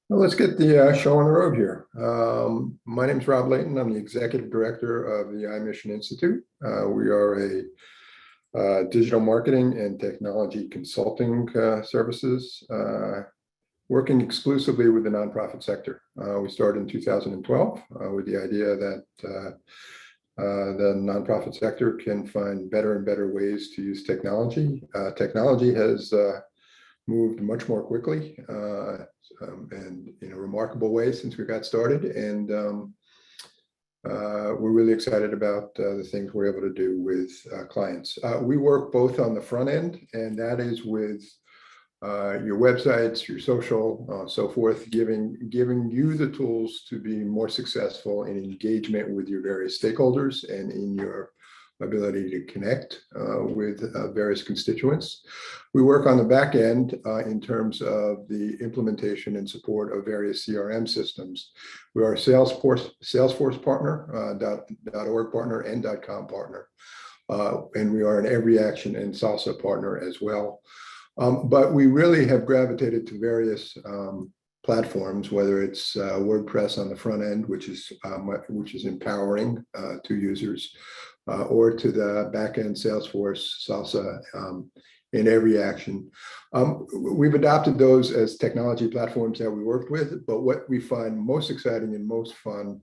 Well, let's get the show on the road here. My name is Rob Layton. I'm the executive director of the iMission Institute. We are a digital marketing and technology consulting services, working exclusively with the nonprofit sector. We started in 2012 with the idea that the nonprofit sector can find better and better ways to use technology. Technology has moved much more quickly and in a remarkable way since we got started. And we're really excited about the things we're able to do with clients. We work both on the front end, and that is with your websites, your social, so forth, giving you the tools to be more successful in engagement with your various stakeholders and in your ability to connect with various constituents. We work on the back end in terms of the implementation and support of various CRM systems. We are a Salesforce partner, .org partner, and .com partner. And we are an Every Action and Salsa partner as well. But we really have gravitated to various platforms, whether it's WordPress on the front end, which is empowering to users, or to the back end Salesforce, Salsa, in Every Action. We've adopted those as technology platforms that we worked with, but what we find most exciting and most fun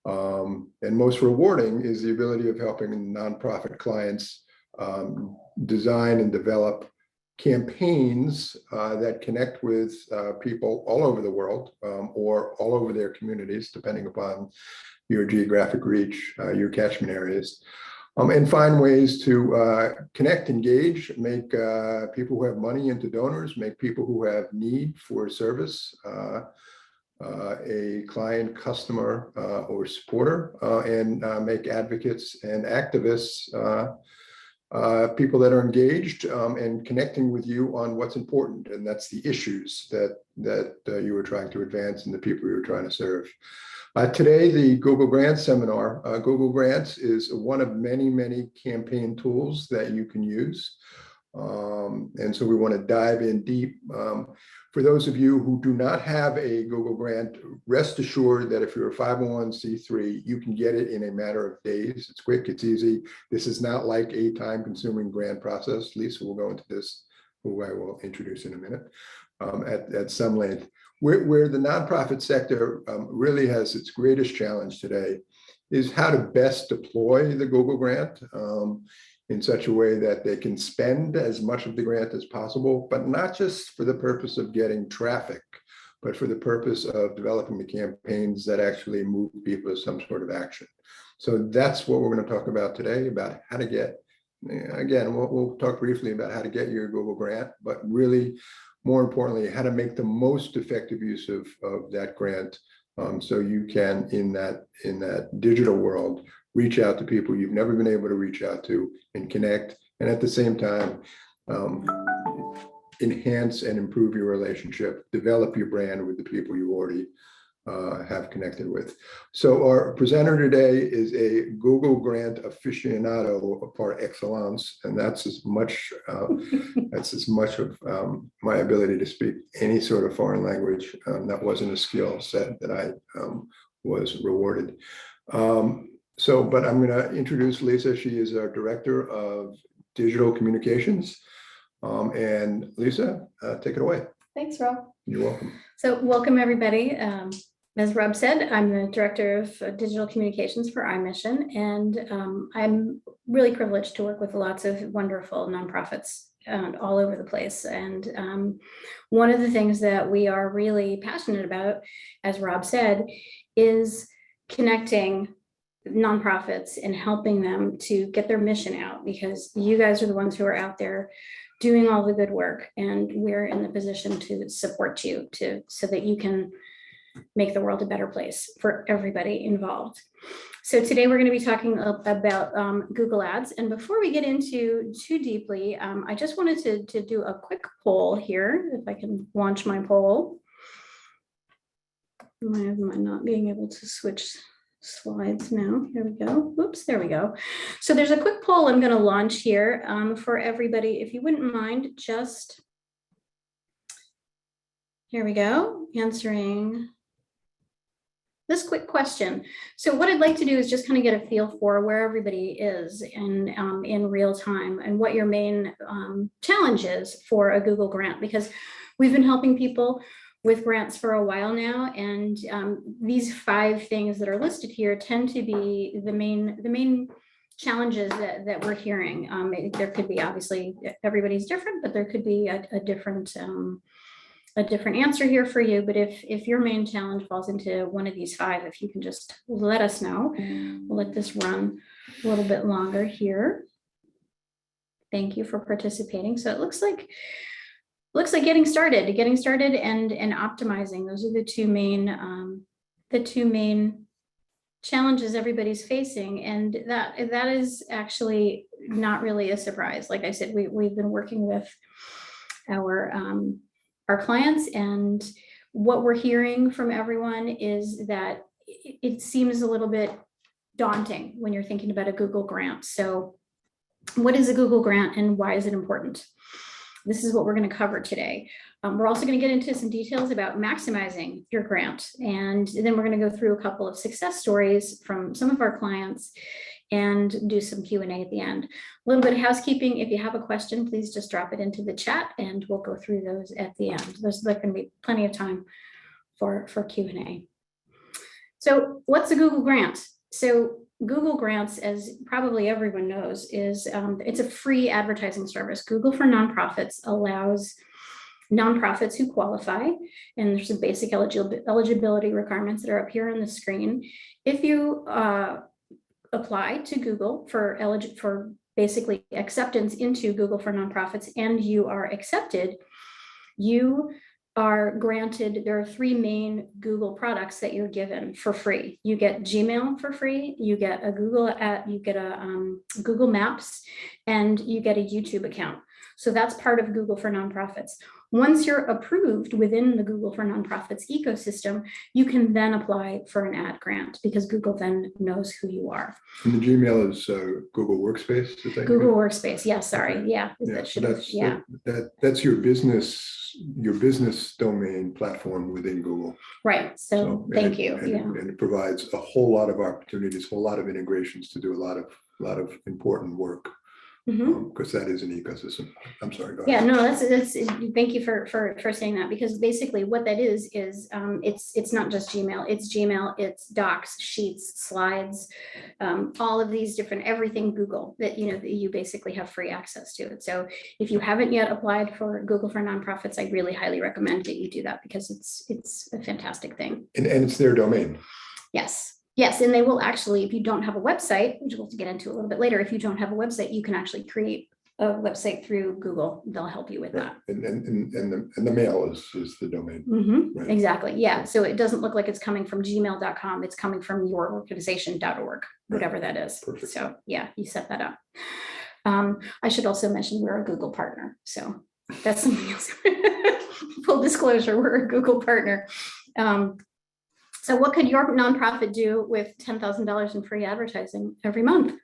and most rewarding is the ability of helping nonprofit clients design and develop campaigns that connect with people all over the world or all over their communities, depending upon your geographic reach, your catchment areas, and find ways to connect, engage, make people who have money into donors, make people who have need for service a client, customer, or supporter, and make advocates and activists people that are engaged and connecting with you on what's important, and that's the issues that you were trying to advance and the people you were trying to serve. Today, the Google Grants seminar. Google Grants is one of many, many campaign tools that you can use. And so we want to dive in deep. For those of you who do not have a Google Grant, rest assured that if you're a 501c3, you can get it in a matter of days. It's quick, it's easy. This is not like a time-consuming grant process. Lisa will go into this, who I will introduce in a minute, at some length. Where the nonprofit sector really has its greatest challenge today is how to best deploy the Google Grant in such a way that they can spend as much of the grant as possible, but not just for the purpose of getting traffic, but for the purpose of developing the campaigns that actually move people to some sort of action. So that's what we're going to talk about today, about how to get, again, we'll talk briefly about how to get your Google Grant, but really, more importantly, how to make the most effective use of that grant so you can, in that digital world, reach out to people you've never been able to reach out to and connect, and at the same time, enhance and improve your relationship, develop your brand with the people you already have connected with. So our presenter today is a Google Grant aficionado par excellence, and that's as much of my ability to speak any sort of foreign language. That wasn't a skill set that I was rewarded. But I'm going to introduce Lisa. She is our Director of Digital Communications. And Lisa, take it away. Thanks, Rob. You're welcome. So welcome, everybody. As Rob said, I'm the Director of Digital Communications for iMission, and I'm really privileged to work with lots of wonderful nonprofits all over the place. And one of the things that we are really passionate about, as Rob said, is connecting nonprofits and helping them to get their mission out, because you guys are the ones who are out there doing all the good work, and we're in the position to support you so that you can make the world a better place for everybody involved. So today we're going to be talking about Google Ads. And before we get into too deeply, I just wanted to do a quick poll here, if I can launch my poll. Am I not being able to switch slides now? Here we go. Oops, there we go. So there's a quick poll I'm going to launch here for everybody. If you wouldn't mind just Here we go, answering this quick question. So what I'd like to do is just kind of get a feel for where everybody is in real time and what your main challenge is for a Google grant, because we've been helping people with grants for a while now, and these 5 things that are listed here tend to be the main challenges that we're hearing. There could be, obviously everybody's different, but there could be a different answer here for you. But if your main challenge falls into one of these 5, if you can just let us know. We'll let this run a little bit longer here. Thank you for participating. So it looks like getting started and optimizing. Those are the two main challenges everybody's facing, and that is actually not really a surprise. Like I said, we've been working with our clients, and what we're hearing from everyone is that it seems a little bit daunting when you're thinking about a Google grant. So what is a Google grant and why is it important? This is what we're going to cover today. We're also going to get into some details about maximizing your grant. And then we're going to go through a couple of success stories from some of our clients and do some Q&A at the end. A little bit of housekeeping. If you have a question, please just drop it into the chat and we'll go through those at the end. There's going to be plenty of time for Q&A. So what's a Google grant? So Google Grants, as probably everyone knows, is it's a free advertising service. Google for Nonprofits allows nonprofits who qualify, and there's some basic eligibility requirements that are up here on the screen. If you apply to Google for basically acceptance into Google for Nonprofits and you are accepted, you are granted, there are 3 main Google products that you're given for free. You get Gmail for free, you get a Google Google Maps, and you get a YouTube account. So that's part of Google for Nonprofits. Once you're approved within the Google for Nonprofits ecosystem, you can then apply for an ad grant because Google then knows who you are. And the Gmail is Google Workspace, is that Google Workspace, yes, sorry, okay. yeah. That's your business domain platform within Google. Right, so thank you. And it provides a whole lot of opportunities, a whole lot of integrations to do a lot of important work. Because that is an ecosystem. I'm sorry. Yeah, no, that's thank you for saying that, because basically what that is it's not just Gmail, it's Docs, Sheets, Slides, all of these different, everything Google that you basically have free access to it. So if you haven't yet applied for Google for Nonprofits, I really highly recommend that you do that because it's a fantastic thing. And it's their domain. Yes, and they will actually, if you don't have a website, which we'll get into a little bit later, if you don't have a website, you can actually create a website through Google. They'll help you with that. And the mail is the domain. Right. Exactly. Yeah. So it doesn't look like it's coming from gmail.com. It's coming from yourorganization.org, whatever that is. Perfect. So yeah, you set that up. I should also mention we're a Google partner. So that's something else. Full disclosure, we're a Google partner. So what could your nonprofit do with $10,000 in free advertising every month?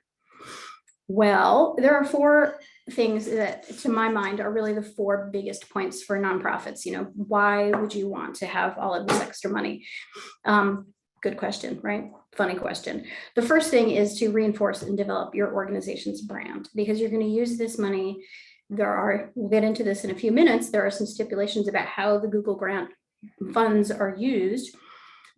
Well, there are 4 things that, to my mind, are really the 4 biggest points for nonprofits. Why would you want to have all of this extra money? Good question, right? Funny question. The first thing is to reinforce and develop your organization's brand, because you're going to use this money. We'll get into this in a few minutes. There are some stipulations about how the Google grant funds are used.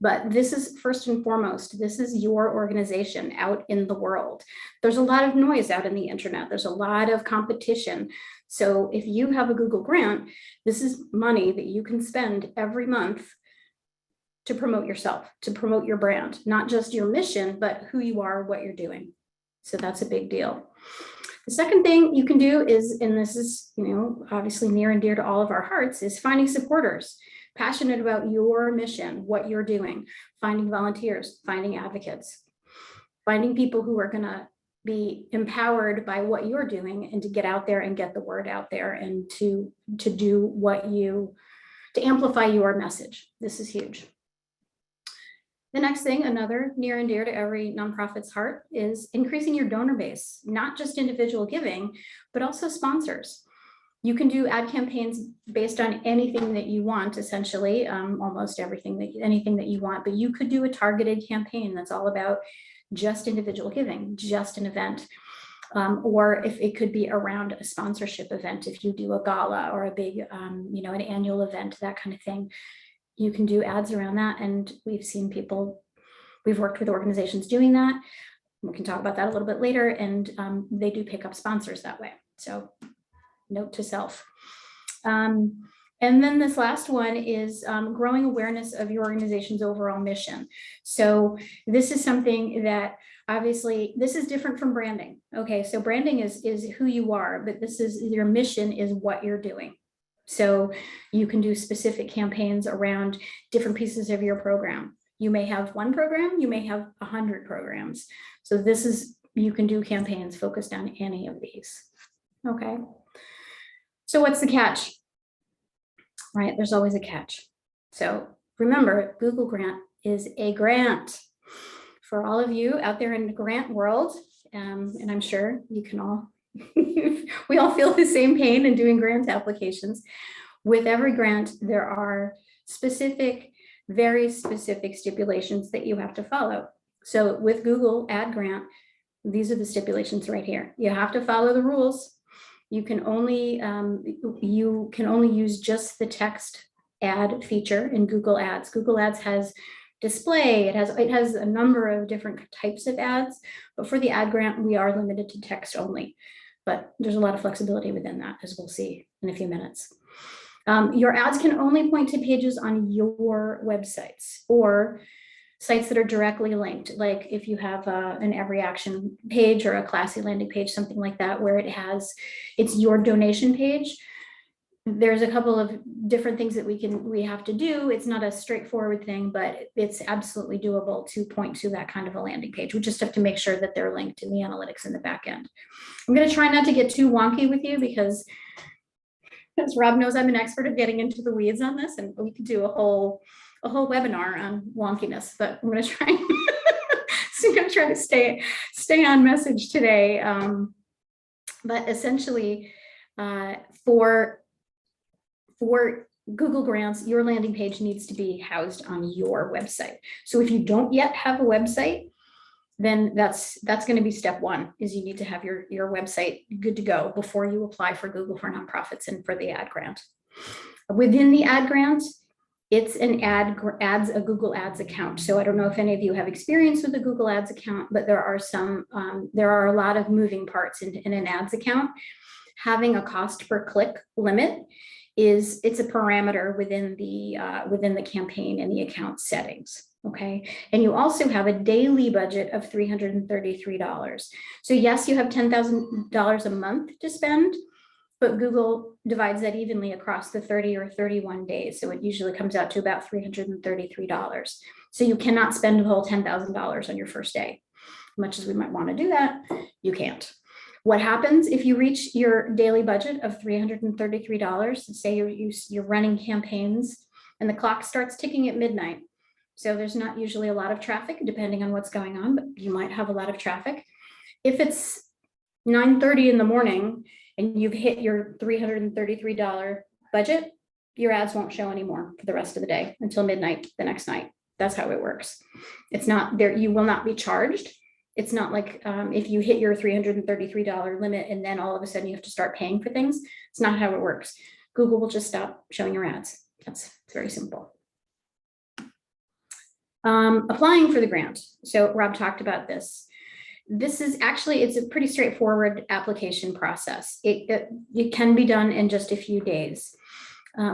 But this is first and foremost, this is your organization out in the world. There's a lot of noise out in the internet. There's a lot of competition. So if you have a Google grant, this is money that you can spend every month to promote yourself, to promote your brand, not just your mission, but who you are, what you're doing. So that's a big deal. The second thing you can do is, and this is, obviously near and dear to all of our hearts, is finding supporters. Passionate about your mission, what you're doing, finding volunteers, finding advocates, finding people who are going to be empowered by what you're doing and to get out there and get the word out there and to do to amplify your message. This is huge. The next thing, another near and dear to every nonprofit's heart, is increasing your donor base, not just individual giving, but also sponsors. You can do ad campaigns based on anything that you want, essentially, almost anything that you want, but you could do a targeted campaign that's all about just individual giving, just an event. Or if it could be around a sponsorship event, if you do a gala or a big, an annual event, that kind of thing, you can do ads around that. And we've worked with organizations doing that. We can talk about that a little bit later, and they do pick up sponsors that way. So note to self. And then this last one is growing awareness of your organization's overall mission. So this is something that obviously this is different from branding. Okay, so branding is who you are, but this is your mission is what you're doing. So you can do specific campaigns around different pieces of your program. You may have one program, you may have 100 programs. So you can do campaigns focused on any of these. Okay. So what's the catch? Right, there's always a catch. So remember, Google Grant is a grant. For all of you out there in the grant world, and I'm sure you can all, we all feel the same pain in doing grant applications. With every grant, there are very specific stipulations that you have to follow. So with Google Ad Grant, these are the stipulations right here. You have to follow the rules. You can only use just the text ad feature in Google Ads. Google Ads has display, it has a number of different types of ads, but for the ad grant, we are limited to text only. But there's a lot of flexibility within that, as we'll see in a few minutes. Your ads can only point to pages on your websites or sites that are directly linked, like if you have an every action page or a classy landing page, something like that, where it's your donation page. There's a couple of different things that we have to do. It's not a straightforward thing, but it's absolutely doable to point to that kind of a landing page. We just have to make sure that they're linked in the analytics in the back end. I'm going to try not to get too wonky with you because, as Rob knows, I'm an expert at getting into the weeds on this, and we could do a whole webinar on wonkiness, but I'm going to try. So I'm going to try to stay on message today. But essentially, for Google Grants, your landing page needs to be housed on your website. So if you don't yet have a website, then that's going to be step one, is you need to have your website good to go before you apply for Google for Nonprofits and for the ad grant. Within the ad grant, it's a Google Ads account. So I don't know if any of you have experience with the Google Ads account, but there are a lot of moving parts in an ads account. Having a cost per click limit it's a parameter within the campaign and the account settings. Okay, and you also have a daily budget of $333. So yes, you have $10,000 a month to spend, but Google divides that evenly across the 30 or 31 days. So it usually comes out to about $333. So you cannot spend the whole $10,000 on your first day. Much as we might want to do that, you can't. What happens if you reach your daily budget of $333? Say you're running campaigns and the clock starts ticking at midnight. So there's not usually a lot of traffic depending on what's going on, but you might have a lot of traffic. If it's 9:30 in the morning and you've hit your $333 budget, your ads won't show anymore for the rest of the day until midnight the next night. That's how it works. It's not there. You will not be charged. It's not like if you hit your $333 limit and then all of a sudden you have to start paying for things. It's not how it works. Google will just stop showing your ads. It's very simple. Applying for the grant. So Rob talked about this. This is actually, it's a pretty straightforward application process. It can be done in just a few days.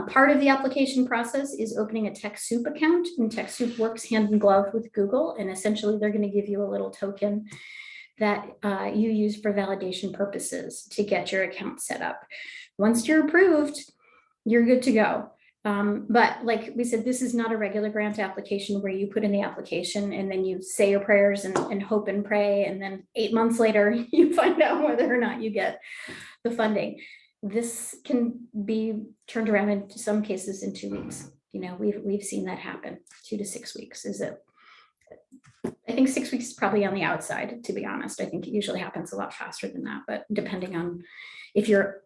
Part of the application process is opening a TechSoup account, and TechSoup works hand in glove with Google, and essentially they're going to give you a little token that you use for validation purposes to get your account set up. Once you're approved, you're good to go. But like we said, this is not a regular grant application where you put in the application and then you say your prayers and hope and pray, and then 8 months later you find out whether or not you get the funding. This can be turned around in some cases in 2 weeks. You know, we've seen that happen. 2 to 6 weeks is it? I think 6 weeks is probably on the outside, to be honest. I think it usually happens a lot faster than that, but depending on if you're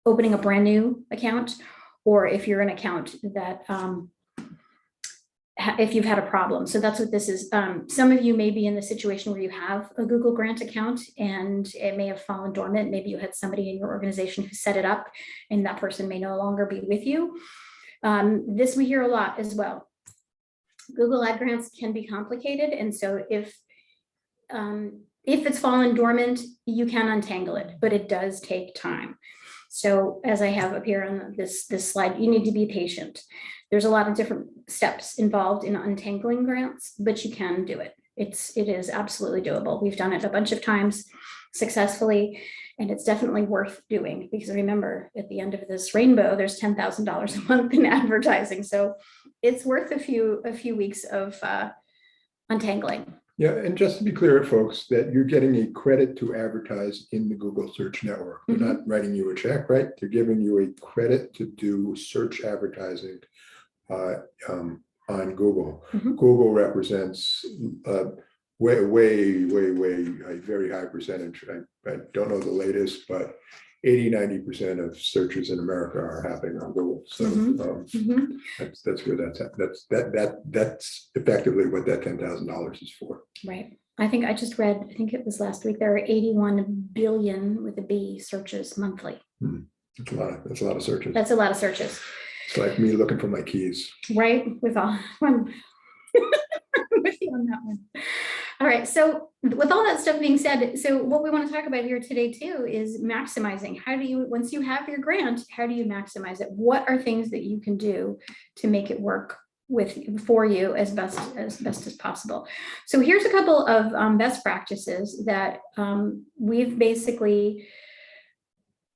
opening a brand new account, or if you're an account that if you've had a problem. So that's what this is. Some of you may be in the situation where you have a Google Grant account and it may have fallen dormant. Maybe you had somebody in your organization who set it up and that person may no longer be with you. This we hear a lot as well. Google Ad Grants can be complicated. And so if it's fallen dormant, you can untangle it, but it does take time. So as I have up here on this slide, you need to be patient. There's a lot of different steps involved in untangling grants, but you can do it. It is absolutely doable. We've done it a bunch of times successfully, and it's definitely worth doing, because remember, at the end of this rainbow, there's $10,000 a month in advertising. So it's worth a few weeks of untangling. Yeah, and just to be clear, folks, that you're getting a credit to advertise in the Google search network. They're not writing you a check, right? They're giving you a credit to do search advertising on Google. Google represents way, a very high percentage. I don't know the latest, but 80–90% of searches in America are happening on Google. So that's where that's effectively what that $10,000 is for. Right. I think I just read, I think it was last week, there are 81 billion with a B searches monthly. That's a lot of searches. That's a lot of searches. It's like me looking for my keys. Right. With all one. With you on that one. All right. So with all that stuff being said, so what we want to talk about here today too is maximizing. How do you, once you have your grant, how do you maximize it? What are things that you can do to make it work for you as best as possible? So here's a couple of best practices that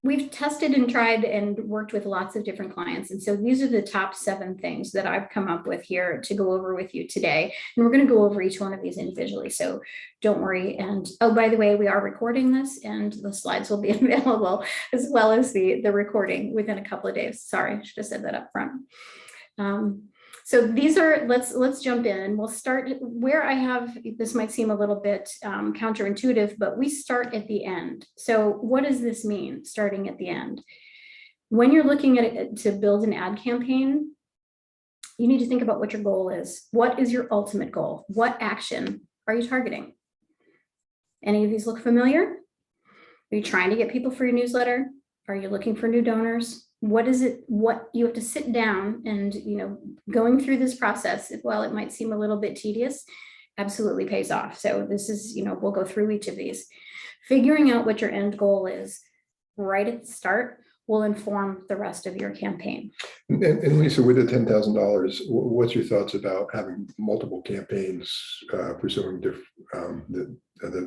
we've tested and tried and worked with lots of different clients. And so these are the top 7 things that I've come up with here to go over with you today. And we're going to go over each one of these individually. So don't worry. And oh, by the way, we are recording this and the slides will be available as well as the recording within a couple of days. Sorry, I should have said that up front. So these are, let's jump in and we'll start where I have, this might seem a little bit counterintuitive, but we start at the end. So what does this mean, starting at the end? When you're looking at it to build an ad campaign, you need to think about what your goal is. What is your ultimate goal? What action are you targeting? Any of these look familiar? Are you trying to get people for your newsletter? Are you looking for new donors? What is it, what you have to sit down and, going through this process, while it might seem a little bit tedious, absolutely pays off. So this is, we'll go through each of these. Figuring out what your end goal is right at the start will inform the rest of your campaign. And Lisa, with the $10,000, what's your thoughts about having multiple campaigns pursuing the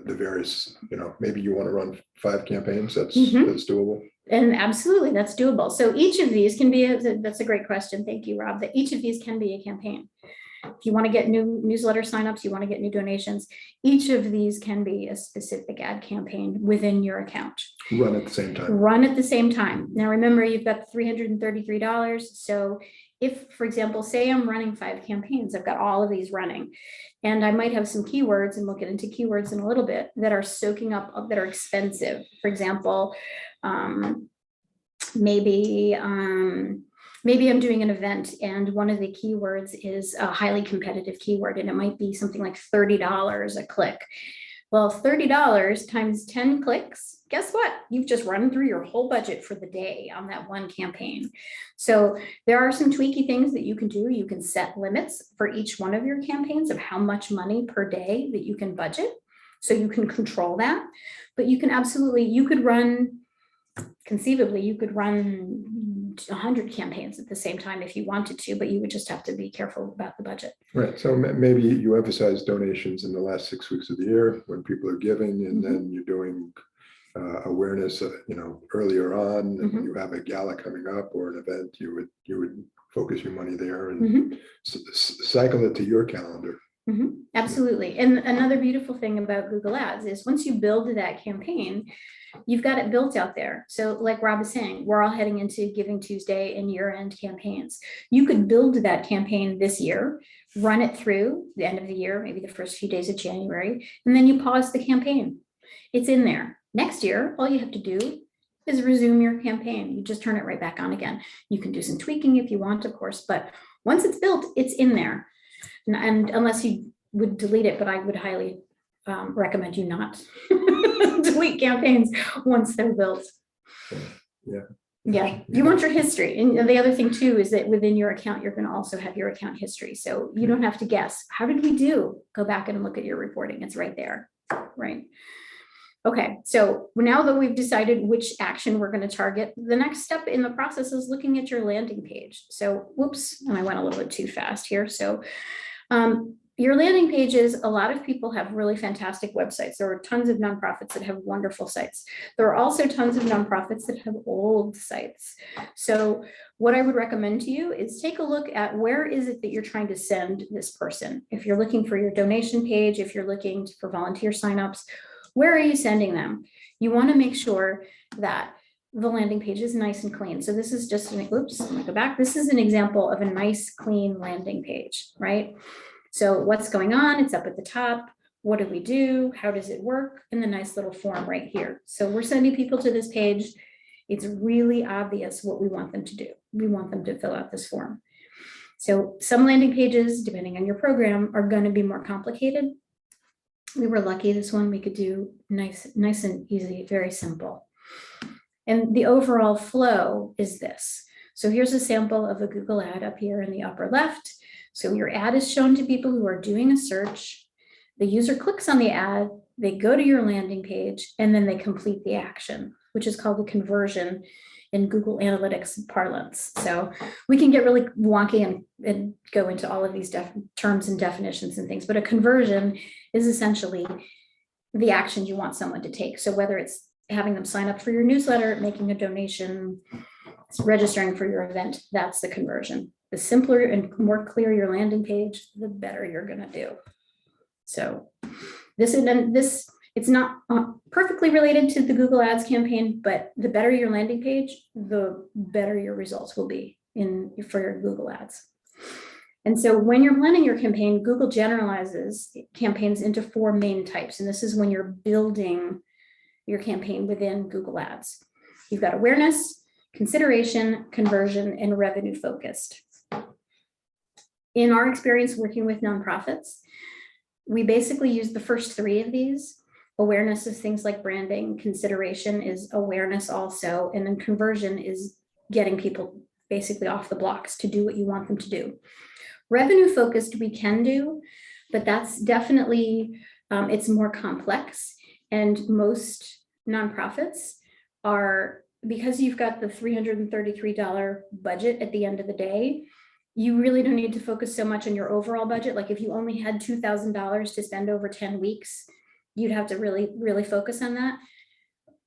various, maybe you want to run 5 campaigns, that's doable. And absolutely, that's doable. So each of these can be, that's a great question. Thank you, Rob, that each of these can be a campaign. If you want to get new newsletter signups, you want to get new donations, each of these can be a specific ad campaign within your account. Run at the same time. Run at the same time. Now, remember, you've got $333. So if, for example, say I'm running 5 campaigns, I've got all of these running, and I might have some keywords, and we'll get into keywords in a little bit, that are soaking up, that are expensive. For example, maybe I'm doing an event and one of the keywords is a highly competitive keyword, and it might be something like $30 a click. Well, $30 times 10 clicks, guess what? You've just run through your whole budget for the day on that one campaign. So there are some tweaky things that you can do. You can set limits for each one of your campaigns of how much money per day that you can budget. So you can control that, but you can absolutely, conceivably, you could run 100 campaigns at the same time if you wanted to, but you would just have to be careful about the budget. Right. So maybe you emphasize donations in the last 6 weeks of the year when people are giving, and then you're doing awareness, earlier on, and you have a gala coming up or an event, you would focus your money there and cycle it to your calendar. Absolutely. And another beautiful thing about Google Ads is once you build that campaign, you've got it built out there. So like Rob is saying, we're all heading into Giving Tuesday and year-end campaigns. You could build that campaign this year, run it through the end of the year, maybe the first few days of January, and then you pause the campaign. It's in there. Next year, all you have to do is resume your campaign. You just turn it right back on again. You can do some tweaking if you want, of course, but once it's built, it's in there. And unless you would delete it, but I would highly recommend you not delete campaigns once they're built. Yeah. Yeah, you want your history. And the other thing too is that within your account, you're going to also have your account history. So you don't have to guess, how did we do? Go back and look at your reporting. It's right there, right? Okay, so now that we've decided which action we're going to target, the next step in the process is looking at your landing page. So whoops, and I went a little bit too fast here. So your landing pages, a lot of people have really fantastic websites. There are tons of nonprofits that have wonderful sites. There are also tons of nonprofits that have old sites. So what I would recommend to you is take a look at where is it that you're trying to send this person. If you're looking for your donation page, if you're looking for volunteer signups, where are you sending them? You want to make sure that the landing page is nice and clean. So this is just an, oops, let me go back. This is an example of a nice, clean landing page, right? So what's going on? It's up at the top. What do we do? How does it work? And the nice little form right here. So we're sending people to this page. It's really obvious what we want them to do. We want them to fill out this form. So some landing pages, depending on your program, are going to be more complicated. We were lucky this one we could do nice and easy, very simple. And the overall flow is this. So here's a sample of a Google ad up here in the upper left. So your ad is shown to people who are doing a search. The user clicks on the ad, they go to your landing page, and then they complete the action, which is called a conversion in Google Analytics parlance. So we can get really wonky and go into all of these terms and definitions and things, but a conversion is essentially the action you want someone to take. So whether it's having them sign up for your newsletter, making a donation, registering for your event, that's the conversion. The simpler and more clear your landing page, the better you're going to do. So this it's not perfectly related to the Google Ads campaign, but the better your landing page, the better your results will be for your Google Ads. And so when you're planning your campaign, Google generalizes campaigns into 4 main types. And this is when you're building your campaign within Google Ads. You've got awareness, consideration, conversion, and revenue focused. In our experience working with nonprofits, we basically use the first 3 of these. Awareness is things like branding, consideration is awareness also, and then conversion is getting people basically off the blocks to do what you want them to do. Revenue focused we can do, but that's definitely, it's more complex, and most nonprofits are, because you've got the $333 budget at the end of the day, you really don't need to focus so much on your overall budget. Like if you only had $2,000 to spend over 10 weeks, you'd have to really focus on that.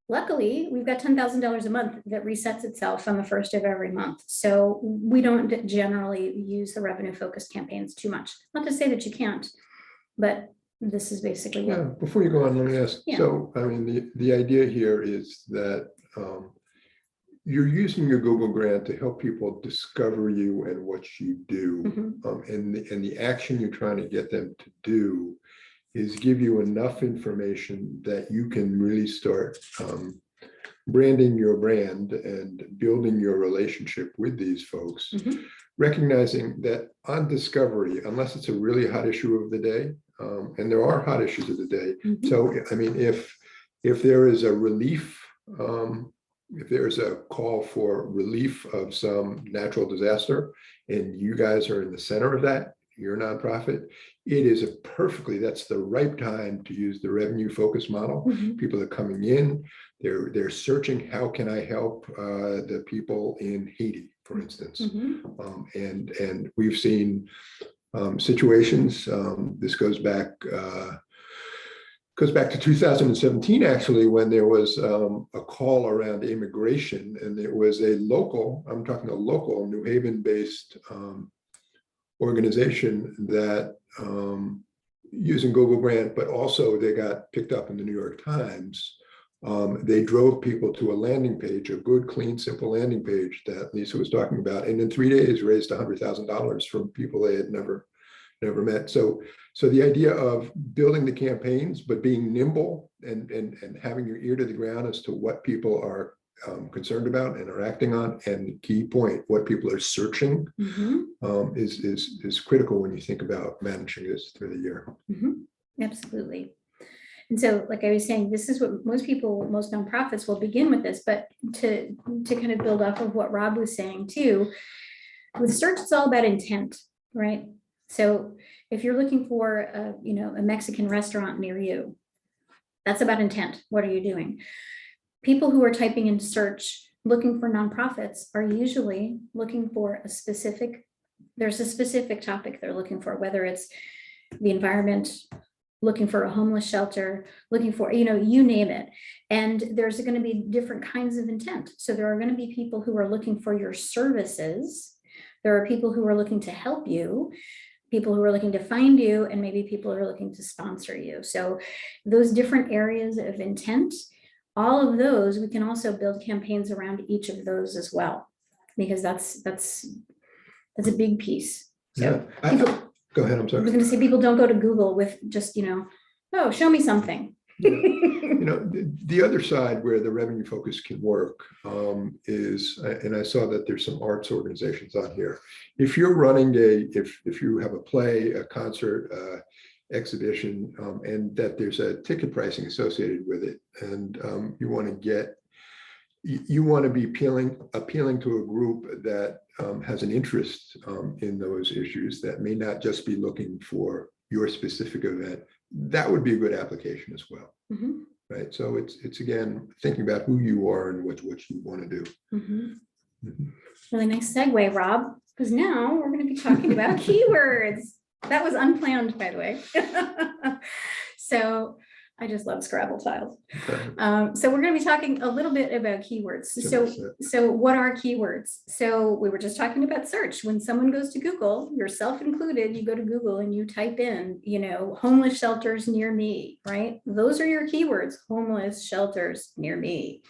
Luckily, we've got $10,000 a month that resets itself on the 1st of every month. So we don't generally use the revenue focused campaigns too much. Not to say that you can't, but this is basically Yeah, before you go on, let me ask. Yeah. So, I mean, the idea here is that you're using your Google grant to help people discover you and what you do. Mm-hmm. And the action you're trying to get them to do is give you enough information that you can really start branding your brand and building your relationship with these folks, Mm-hmm. recognizing that on discovery, unless it's a really hot issue of the day, and there are hot issues of the day. Mm-hmm. So, I mean, if there is a relief, if there's a call for relief of some natural disaster, and you guys are in the center of that, your nonprofit, it is that's the right time to use the revenue focus model. Mm-hmm. People are coming in, they're searching, how can I help the people in Haiti, for instance? Mm-hmm. And we've seen situations, this goes back to 2017, actually, when there was a call around immigration, and it was I'm talking a local New Haven-based organization that using Google Grant, but also they got picked up in the New York Times. They drove people to a landing page, a good, clean, simple landing page that Lisa was talking about, and in 3 days raised $100,000 from people they had never met. So the idea of building the campaigns, but being nimble and having your ear to the ground as to what people are concerned about and are acting on. And the key point, what people are searching, is critical when you think about managing this through the year. Absolutely. And so, like I was saying, this is what most nonprofits will begin with this, but to kind of build off of what Rob was saying too, with search, it's all about intent, right? So if you're looking for a Mexican restaurant near you, that's about intent. What are you doing? People who are typing in search looking for nonprofits are usually looking for there's a specific topic they're looking for, whether it's the environment, looking for a homeless shelter, looking for, you name it. And there's going to be different kinds of intent. So there are going to be people who are looking for your services. There are people who are looking to help you, people who are looking to find you, and maybe people who are looking to sponsor you. So those different areas of intent, all of those, we can also build campaigns around each of those as well, because that's a big piece. So Go ahead, I'm sorry. I was going to say, people don't go to Google with just, oh, show me something. The other side where the revenue focus can work is, and I saw that there's some arts organizations on here. If you're running if you have a play, a concert, exhibition, and that there's a ticket pricing associated with it, and you want to be appealing to a group that has an interest in those issues, that may not just be looking for your specific event, that would be a good application as well. Right. So it's again, thinking about who you are and what you want to do. Really nice segue, Rob, because now we're going to be talking about keywords. That was unplanned, by the way. So I just love Scrabble tiles. So we're going to be talking a little bit about keywords. So what are keywords? So we were just talking about search. When someone goes to Google, yourself included, you go to Google and you type in, homeless shelters near me, right? Those are your keywords, homeless shelters near me.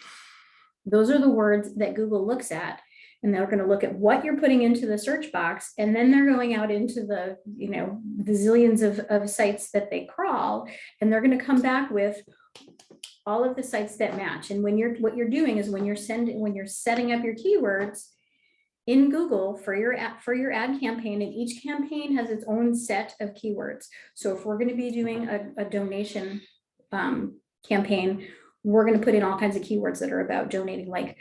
Those are the words that Google looks at. And they're going to look at what you're putting into the search box, and then they're going out into the, the zillions of sites that they crawl, and they're going to come back with all of the sites that match. And what you're doing is when you're setting up your keywords in Google for your ad campaign, and each campaign has its own set of keywords. So if we're going to be doing a donation campaign, we're going to put in all kinds of keywords that are about donating, like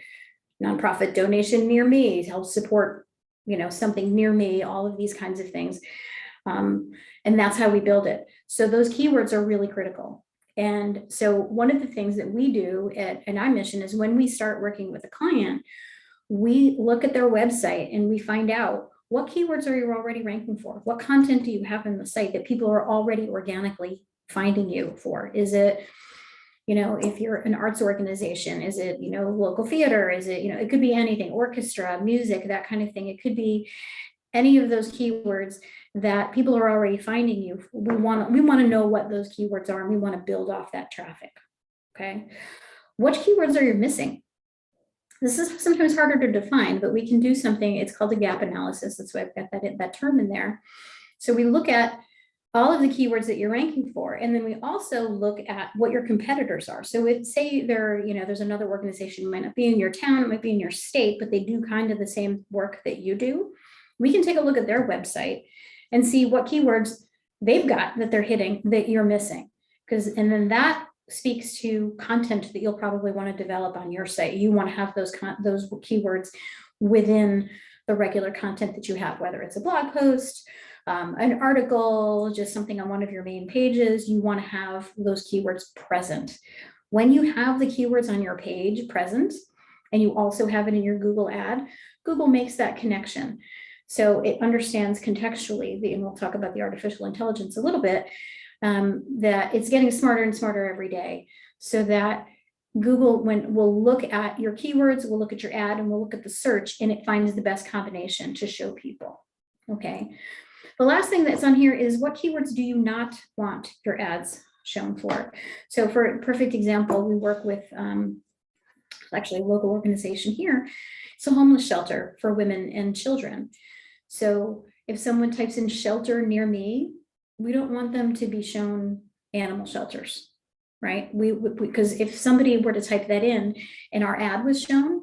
nonprofit donation near me, help support, something near me, all of these kinds of things. And that's how we build it. So those keywords are really critical. And so one of the things that we do at iMission is when we start working with a client, we look at their website and we find out, what keywords are you already ranking for? What content do you have in the site that people are already organically finding you for? Is it, if you're an arts organization, is it, local theater? Is it, it could be anything, orchestra, music, that kind of thing. It could be any of those keywords that people are already finding you. We want to know what those keywords are, and we want to build off that traffic. Okay. Which keywords are you missing? This is sometimes harder to define, but we can do something. It's called a gap analysis. That's why I've got that term in there. So we look at all of the keywords that you're ranking for. And then we also look at what your competitors are. So if say there's another organization, it might not be in your town, it might be in your state, but they do kind of the same work that you do. We can take a look at their website and see what keywords they've got that they're hitting that you're missing. And then that speaks to content that you'll probably want to develop on your site. You want to have those keywords within the regular content that you have, whether it's a blog post, an article, just something on one of your main pages. You want to have those keywords present. When you have the keywords on your page present, and you also have it in your Google ad, Google makes that connection. So it understands contextually, and we'll talk about the artificial intelligence a little bit, that it's getting smarter and smarter every day, so that Google will look at your keywords, we'll look at your ad, and we'll look at the search, and it finds the best combination to show people. Okay. The last thing that's on here is, what keywords do you not want your ads shown for? So for a perfect example, we work with actually a local organization here. It's a homeless shelter for women and children. So if someone types in shelter near me, we don't want them to be shown animal shelters. right? Because if somebody were to type that in and our ad was shown,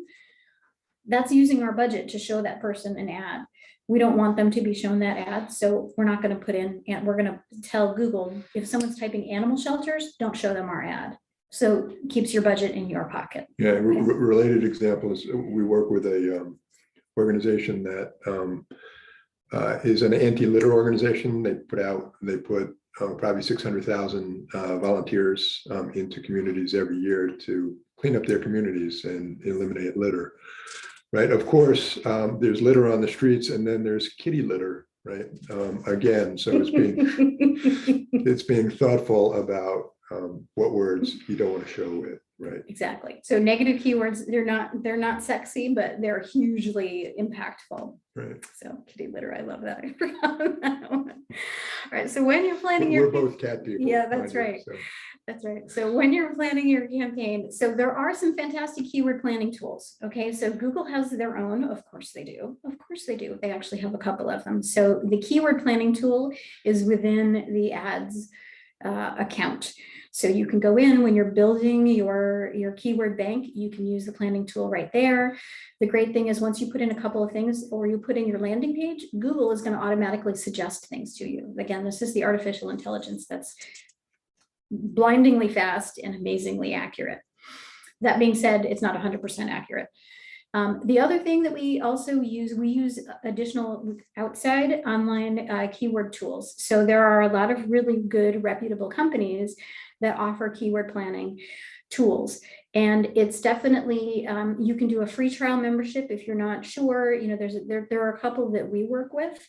that's using our budget to show that person an ad. We don't want them to be shown that ad, so we're not going to put in, and we're going to tell Google, if someone's typing animal shelters, don't show them our ad. So keeps your budget in your pocket. Yeah, related examples, we work with a organization that is an anti-litter organization. They put probably 600,000 volunteers into communities every year to clean up their communities and eliminate litter. Right. Of course, there's litter on the streets, and then there's kitty litter. Right. Again, so it's being thoughtful about what words you don't want to show it. Right. Exactly. So negative keywords, they're not sexy, but they're hugely impactful. Right. So kitty litter, I love that. I forgot that one. All right. So when you're planning We're both cat people. Yeah, that's right. So. That's right. So when you're planning your campaign, so there are some fantastic keyword planning tools. Okay. So Google has their own. Of course they do. Of course they do. They actually have a couple of them. So the keyword planning tool is within the ads account. So you can go in when you're building your keyword bank, you can use the planning tool right there. The great thing is once you put in a couple of things or you put in your landing page, Google is going to automatically suggest things to you. Again, this is the artificial intelligence that's blindingly fast and amazingly accurate. That being said, it's not 100% accurate. The other thing that we also use, we use additional outside online keyword tools. So there are a lot of really good reputable companies that offer keyword planning tools. And it's definitely, you can do a free trial membership if you're not sure. You know, there are a couple that we work with,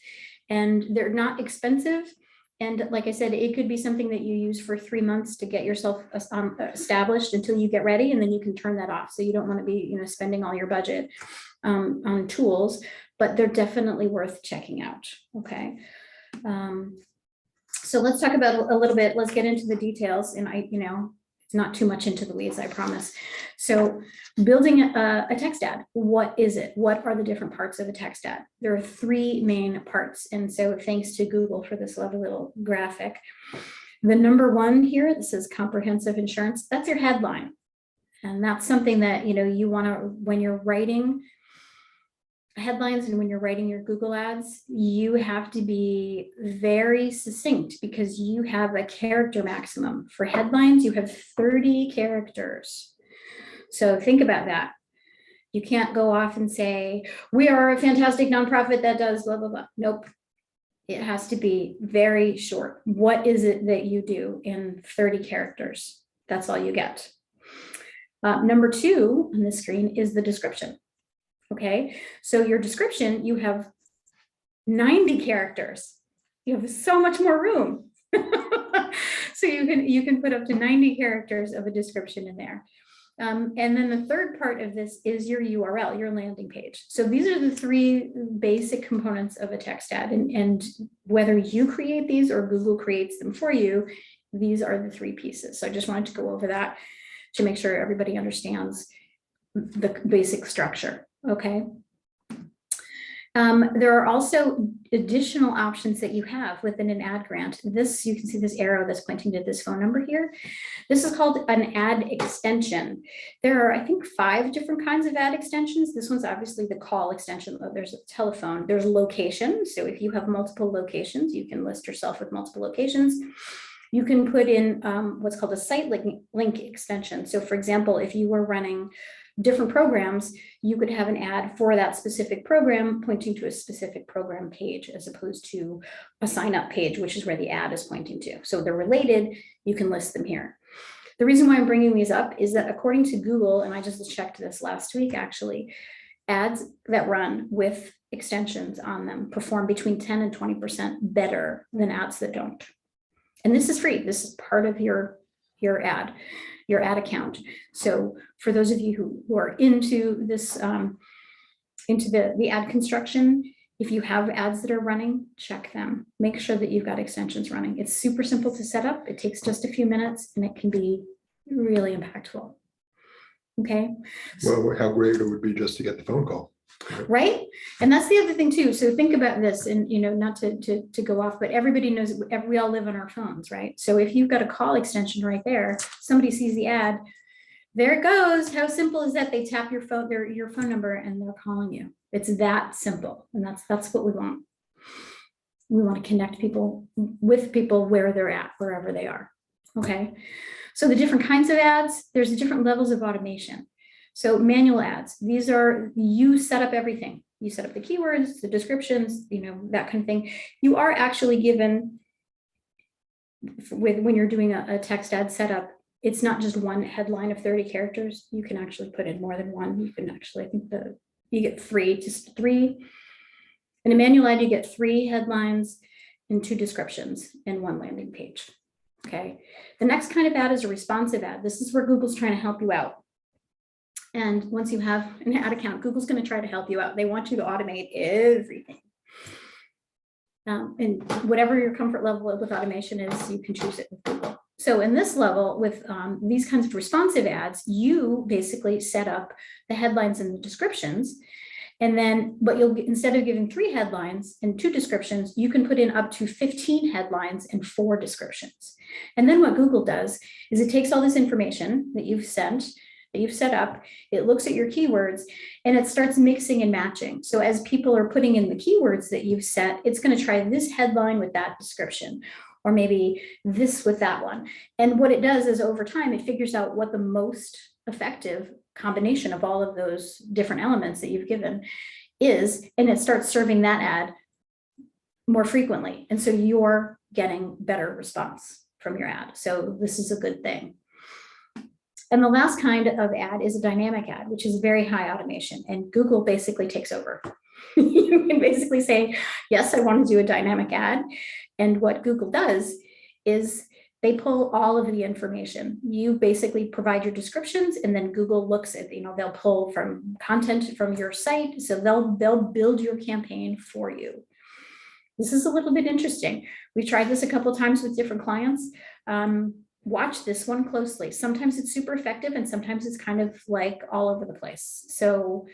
and they're not expensive. And like I said, it could be something that you use for 3 months to get yourself established until you get ready, and then you can turn that off. So you don't want to be, spending all your budget on tools, but they're definitely worth checking out. Okay. So let's talk about a little bit. Let's get into the details, and it's not too much into the weeds, I promise. So building a text ad, what is it? What are the different parts of a text ad? There are 3 main parts. And so thanks to Google for this lovely little graphic. The number 1 here, this is comprehensive insurance. That's your headline. And that's something that, you want to, when you're writing headlines and when you're writing your Google ads, you have to be very succinct because you have a character maximum. For headlines, you have 30 characters. So think about that. You can't go off and say, we are a fantastic nonprofit that does blah, blah, blah. Nope. It has to be very short. What is it that you do in 30 characters? That's all you get. Number 2 on the screen is the description. Okay, so your description, you have 90 characters. You have so much more room. So you can put up to 90 characters of a description in there. And then the third part of this is your URL, your landing page. So these are the 3 basic components of a text ad. And whether you create these or Google creates them for you, these are the 3 pieces. So I just wanted to go over that to make sure everybody understands the basic structure. Okay. There are also additional options that you have within an ad grant. This, you can see this arrow that's pointing to this phone number here. This is called an ad extension. There are, I think, 5 different kinds of ad extensions. This one's obviously the call extension. There's a telephone, there's location. So if you have multiple locations, you can list yourself with multiple locations. You can put in what's called a site link extension. So for example, if you were running different programs, you could have an ad for that specific program pointing to a specific program page as opposed to a sign up page, which is where the ad is pointing to. So they're related, you can list them here. The reason why I'm bringing these up is that according to Google, and I just checked this last week actually, ads that run with extensions on them perform between 10 and 20% better than ads that don't. And this is free. This is part of your ad account. So for those of you who are into this, into the ad construction, if you have ads that are running, check them. Make sure that you've got extensions running. It's super simple to set up. It takes just a few minutes and it can be really impactful. Okay. Well, how great it would be just to get the phone call. right? And that's the other thing too. So think about this, and not to go off, but everybody knows we all live on our phones, right? So if you've got a call extension right there, somebody sees the ad, there it goes. How simple is that? They tap your phone, your phone number, and they're calling you. It's that simple, and that's what we want. We want to connect people with people where they're at, wherever they are. Okay. So the different kinds of ads, there's different levels of automation. So manual ads, these are, you set up everything. You set up the keywords, the descriptions, that kind of thing. You are actually given, when you're doing a text ad setup, it's not just one headline of 30 characters. You can actually put in more than one. You can actually, I think you get just three. In a manual ad, you get 3 headlines and 2 descriptions and 1 landing page. Okay. The next kind of ad is a responsive ad. This is where Google's trying to help you out. And once you have an ad account, Google's going to try to help you out. They want you to automate everything. And whatever your comfort level with automation is, you can choose it with Google. So in this level, with these kinds of responsive ads, you basically set up the headlines and the descriptions. And then, but instead of giving 3 headlines and 2 descriptions, you can put in up to 15 headlines and 4 descriptions. And then what Google does is it takes all this information that you've set up, it looks at your keywords, and it starts mixing and matching. So as people are putting in the keywords that you've set, it's going to try this headline with that description, or maybe this with that one. And what it does is over time, it figures out what the most effective combination of all of those different elements that you've given is, and it starts serving that ad more frequently. And so you're getting better response from your ad. So this is a good thing. And the last kind of ad is a dynamic ad, which is very high automation, and Google basically takes over. You can basically say, yes, I want to do a dynamic ad. And what Google does is they pull all of the information. You basically provide your descriptions, and then Google looks at, they'll pull from content from your site. So they'll build your campaign for you. This is a little bit interesting. We've tried this a couple of times with different clients. Watch this one closely. Sometimes it's super effective, and sometimes it's kind of like all over the place. So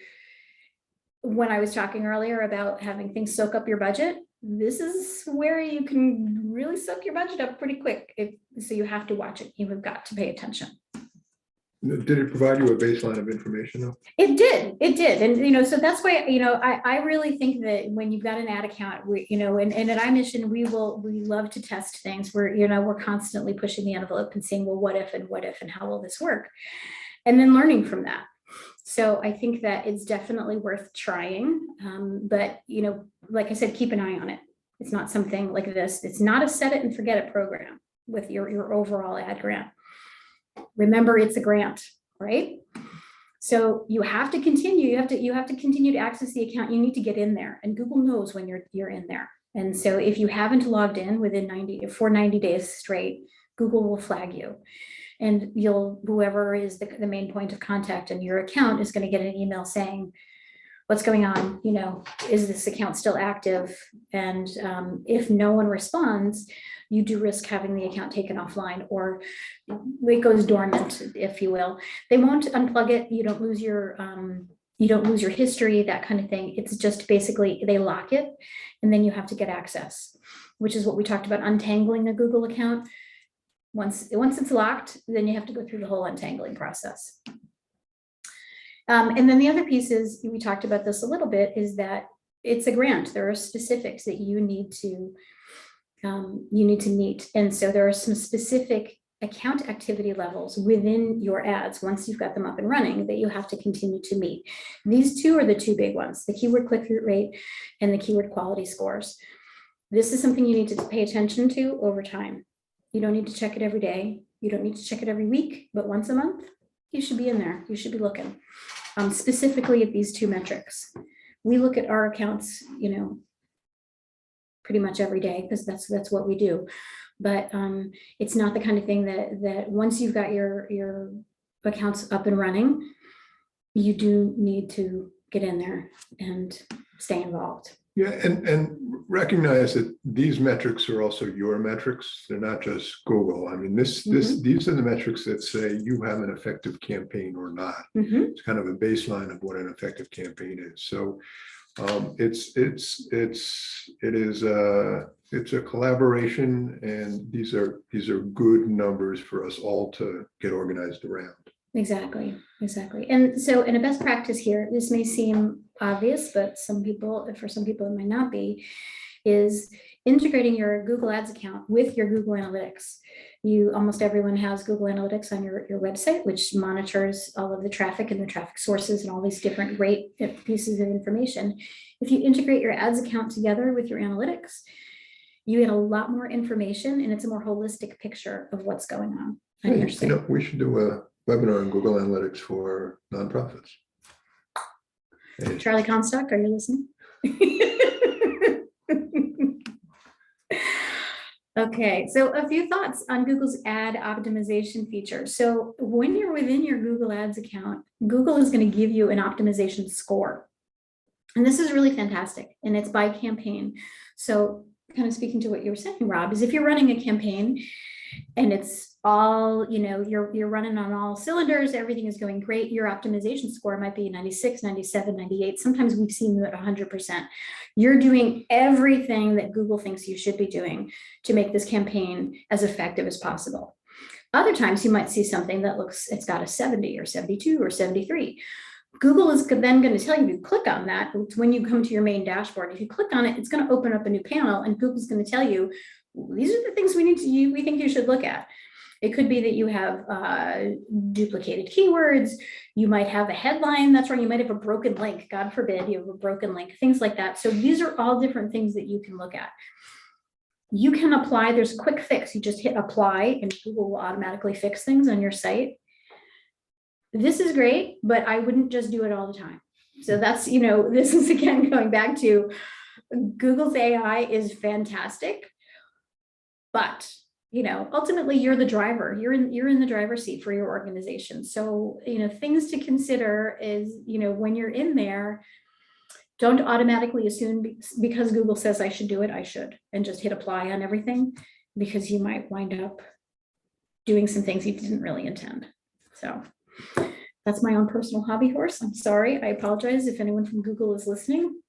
when I was talking earlier about having things soak up your budget, this is where you can really soak your budget up pretty quick. So you have to watch it. You've got to pay attention. Did it provide you a baseline of information though? It did. And, so that's why, I really think that when you've got an ad account, and at iMission, we love to test things. We're constantly pushing the envelope and saying, well, what if, and how will this work? And then learning from that. So I think that it's definitely worth trying. But, like I said, keep an eye on it. It's not something like this. It's not a set it and forget it program with your overall ad grant. Remember, it's a grant, right? So you have to continue. You have to continue to access the account. You need to get in there, and Google knows when you're in there. And so if you haven't logged in within 90 days straight, Google will flag you. And whoever is the main point of contact in your account is going to get an email saying, what's going on? Is this account still active? And if no one responds, you do risk having the account taken offline, or it goes dormant, if you will. They won't unplug it. You don't lose your history, that kind of thing. It's just basically they lock it, and then you have to get access, which is what we talked about, untangling a Google account. Once it's locked, then you have to go through the whole untangling process. And then the other piece is, we talked about this a little bit, is that it's a grant. There are specifics that you need to meet. And so there are some specific account activity levels within your ads, once you've got them up and running, that you have to continue to meet. These 2 are the 2 big ones, the keyword click-through rate and the keyword quality scores. This is something you need to pay attention to over time. You don't need to check it every day. You don't need to check it every week, but once a month, you should be in there. You should be looking specifically at these 2 metrics. We look at our accounts, pretty much every day, because that's what we do. But it's not the kind of thing that once you've got your accounts up and running, you do need to get in there and stay involved. Yeah, and recognize that these metrics are also your metrics. They're not just Google. I mean, these are the metrics that say you have an effective campaign or not. It's kind of a baseline of what an effective campaign is. So it's a collaboration, and these are good numbers for us all to get organized around. Exactly. And so in a best practice here, this may seem obvious, but for some people it might not be, is integrating your Google Ads account with your Google Analytics. Almost everyone has Google Analytics on your website, which monitors all of the traffic and the traffic sources and all these different great pieces of information. If you integrate your ads account together with your analytics, you get a lot more information, and it's a more holistic picture of what's going on your site. We should do a webinar on Google Analytics for nonprofits. Hey. Charlie Comstock, are you listening? Okay, so a few thoughts on Google's ad optimization feature. So when you're within your Google Ads account, Google is going to give you an optimization score. And this is really fantastic, and it's by campaign. So kind of speaking to what you were saying, Rob, is if you're running a campaign and it's all, you're running on all cylinders, everything is going great, your optimization score might be 96, 97, 98. Sometimes we've seen that 100%. You're doing everything that Google thinks you should be doing to make this campaign as effective as possible. Other times you might see something that it's got a 70 or 72 or 73. Google is then going to tell you to click on that. When you come to your main dashboard, if you click on it, it's going to open up a new panel, and Google's going to tell you, these are the things we think you should look at. It could be that you have duplicated keywords. You might have a headline that's wrong. You might have a broken link. God forbid you have a broken link, things like that. So these are all different things that you can look at. You can apply, there's a quick fix. You just hit apply and Google will automatically fix things on your site. This is great, but I wouldn't just do it all the time. So that's, this is again going back to Google's AI is fantastic, but ultimately you're the driver. You're in the driver's seat for your organization. So, things to consider is, when you're in there, don't automatically assume because Google says I should do it, I should, and just hit apply on everything, because you might wind up doing some things you didn't really intend. So that's my own personal hobby horse. I'm sorry. I apologize if anyone from Google is listening.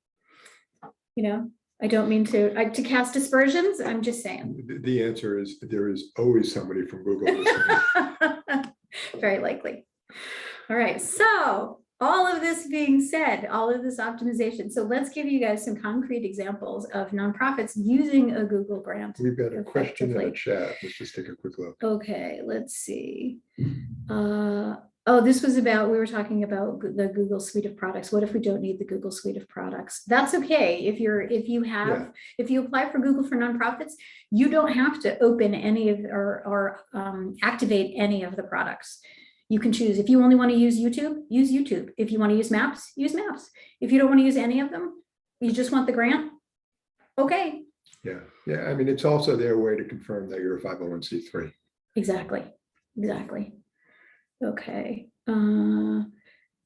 I don't mean to cast aspersions. I'm just saying. The answer is there is always somebody from Google listening. Very likely. All right. So all of this being said, all of this optimization. So let's give you guys some concrete examples of nonprofits using a Google grant. We've got a question in the chat. Let's just take a quick look. Okay. Let's see. This was about, we were talking about the Google suite of products. What if we don't need the Google suite of products? That's okay. If you apply for Google for nonprofits, you don't have to open any of or activate any of the products. You can choose. If you only want to use YouTube, use YouTube. If you want to use Maps, use Maps. If you don't want to use any of them, you just want the grant, okay. Yeah. I mean, it's also their way to confirm that you're a 501c3. Exactly. Okay. And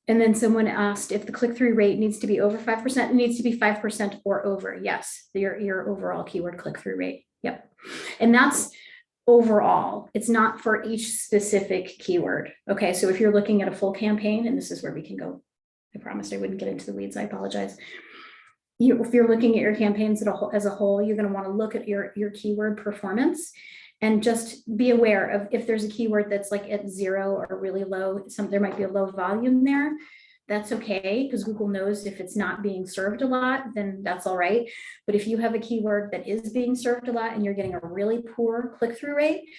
then someone asked if the click-through rate needs to be over 5%. It needs to be 5% or over. Yes, your overall keyword click-through rate. Yep. And that's overall. It's not for each specific keyword. Okay. So if you're looking at a full campaign, and this is where we can go, I promised I wouldn't get into the weeds. I apologize. If you're looking at your campaigns as a whole, you're going to want to look at your keyword performance. And just be aware of if there's a keyword that's like at 0 or really low, there might be a low volume there. That's okay, because Google knows if it's not being served a lot, then that's all right. But if you have a keyword that is being served a lot and you're getting a really poor click-through rate,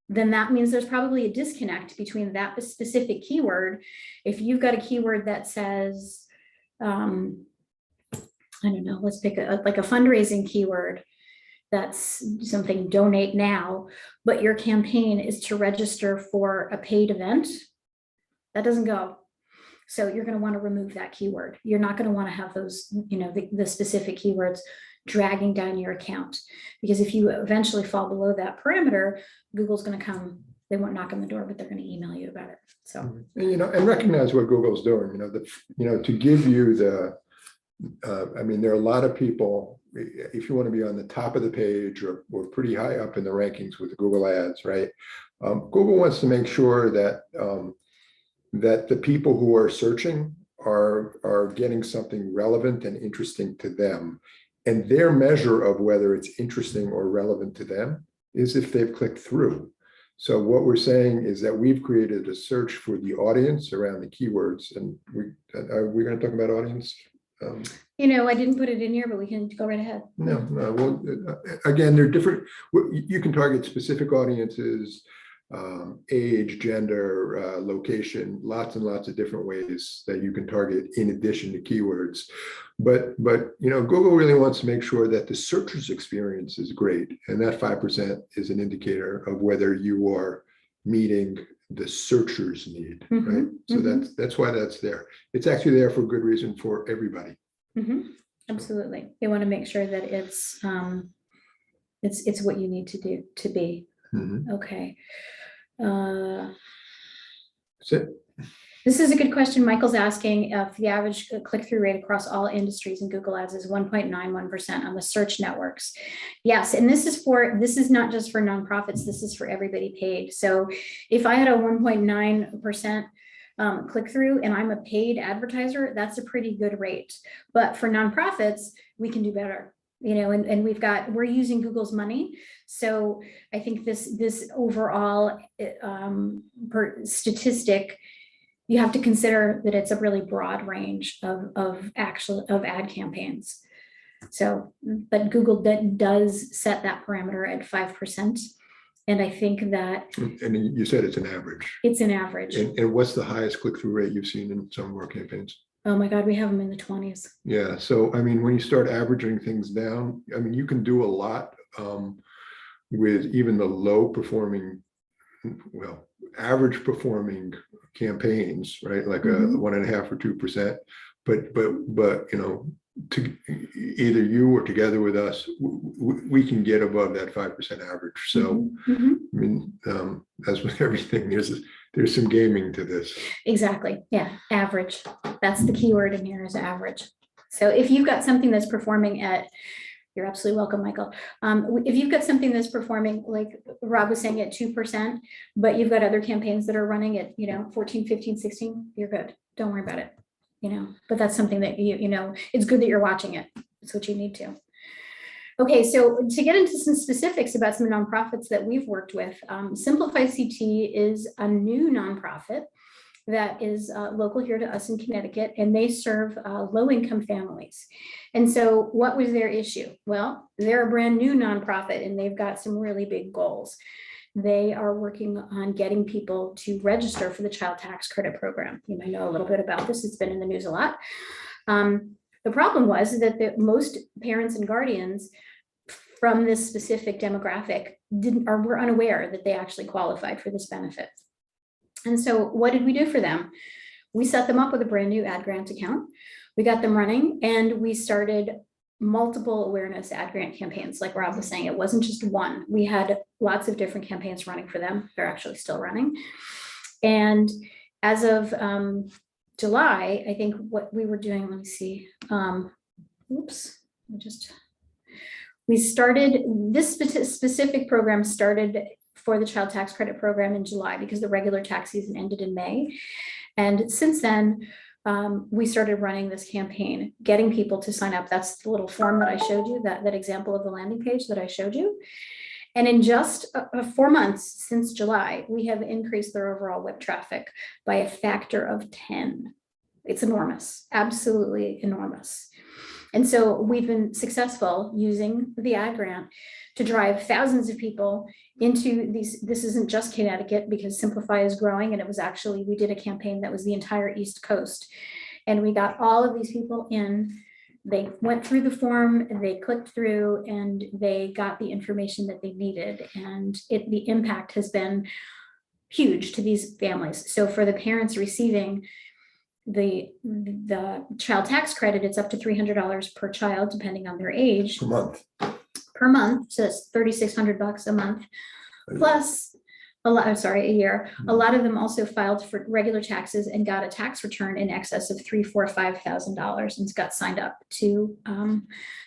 then that means there's probably a disconnect between that specific keyword. If you've got a keyword that says, I don't know, let's pick like a fundraising keyword, that's something donate now, but your campaign is to register for a paid event, that doesn't go. So you're going to want to remove that keyword. You're not going to want to have those, the specific keywords dragging down your account, because if you eventually fall below that parameter, Google's going to come, they won't knock on the door, but they're going to email you about it. So, and recognize what Google's doing, to give you I mean, there are a lot of people, if you want to be on the top of the page or pretty high up in the rankings with Google Ads, right? Google wants to make sure that that the people who are searching are getting something relevant and interesting to them. And their measure of whether it's interesting or relevant to them is if they've clicked through. So what we're saying is that we've created a search for the audience around the keywords. And we're going to talk about audience. I didn't put it in here, but we can go right ahead. No. Well, again, they're different. You can target specific audiences, age, gender, location, lots and lots of different ways that you can target in addition to keywords. But Google really wants to make sure that the searcher's experience is great, and that 5% is an indicator of whether you are meeting the searcher's need, right? So that's why that's there. It's actually there for good reason for everybody. Absolutely, they want to make sure that it's what you need to do to be. Okay. That's it. This is a good question. Michael's asking if the average click-through rate across all industries in Google Ads is 1.91% on the search networks. Yes, and this is not just for nonprofits, this is for everybody paid. So if I had a 1.9% click-through and I'm a paid advertiser, that's a pretty good rate. But for nonprofits, we can do better. And we're using Google's money. So I think this overall statistic, you have to consider that it's a really broad range of ad campaigns. So, but Google does set that parameter at 5%. And I think that. And you said it's an average. It's an average. And what's the highest click-through rate you've seen in some of our campaigns? Oh my God, we have them in the 20s. Yeah. So, I mean, when you start averaging things down, I mean, you can do a lot with even the low performing, average performing campaigns, right? Like a 1.5 or 2%. But to either you or together with us, we can get above that 5% average. So, I mean, as with everything, there's some gaming to this. Exactly. Yeah. Average. That's the keyword in here, is average. So if you've got something that's performing at, you're absolutely welcome, Michael. If you've got something that's performing, like Rob was saying, at 2%, but you've got other campaigns that are running at, 14, 15, 16, you're good. Don't worry about it. But that's something that it's good that you're watching it. It's what you need to. Okay, so to get into some specifics about some nonprofits that we've worked with, Simplify CT is a new nonprofit that is local here to us in Connecticut, and they serve low-income families. And so what was their issue? Well, they're a brand new nonprofit, and they've got some really big goals. They are working on getting people to register for the child tax credit program. You might know a little bit about this. It's been in the news a lot. The problem was that most parents and guardians from this specific demographic were unaware that they actually qualified for this benefit. And so what did we do for them? We set them up with a brand new ad grant account. We got them running, and we started multiple awareness ad grant campaigns. Like Rob was saying, it wasn't just one. We had lots of different campaigns running for them. They're actually still running. And as of July, I think what we were doing, let me see. We started, this specific program started for the child tax credit program in July because the regular tax season ended in May. And since then, we started running this campaign, getting people to sign up. That's the little form that I showed you, that example of the landing page that I showed you. And in just 4 months since July, we have increased their overall web traffic by a factor of 10. It's enormous, absolutely enormous. And so we've been successful using the ad grant to drive thousands of people into these. This isn't just Connecticut, because Simplify is growing, and it was actually, we did a campaign that was the entire East Coast, and we got all of these people in. They went through the form, and they clicked through, and they got the information that they needed, and the impact has been huge to these families. So for the parents receiving the child tax credit, it's up to $300 per child, depending on their age. Per month. Per month, so it's $3,600 a month. Plus, a year. A lot of them also filed for regular taxes and got a tax return in excess of $3,000, $4,000, $5,000 and got signed up to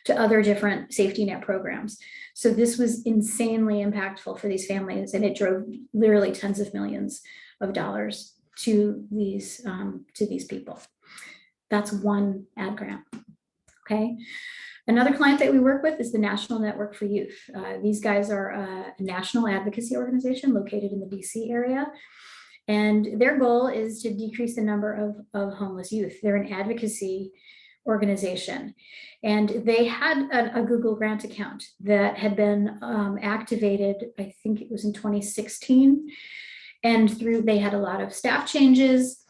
other different safety net programs. So this was insanely impactful for these families, and it drove literally tens of millions of dollars to these people. That's one ad grant. Okay. Another client that we work with is the National Network for Youth. These guys are a national advocacy organization located in the DC area. And their goal is to decrease the number of homeless youth. They're an advocacy organization. And they had a Google Grant account that had been activated, I think it was in 2016. And they had a lot of staff changes,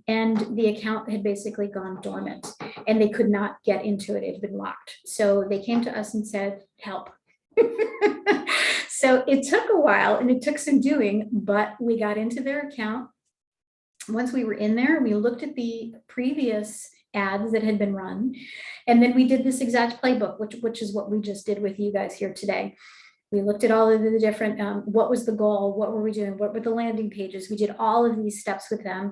and the account had basically gone dormant and they could not get into it. It had been locked. So they came to us and said, help. So it took a while and it took some doing, but we got into their account. Once we were in there, we looked at the previous ads that had been run. And then we did this exact playbook, which is what we just did with you guys here today. We looked at all of the different, what was the goal? What were we doing? What were the landing pages? We did all of these steps with them,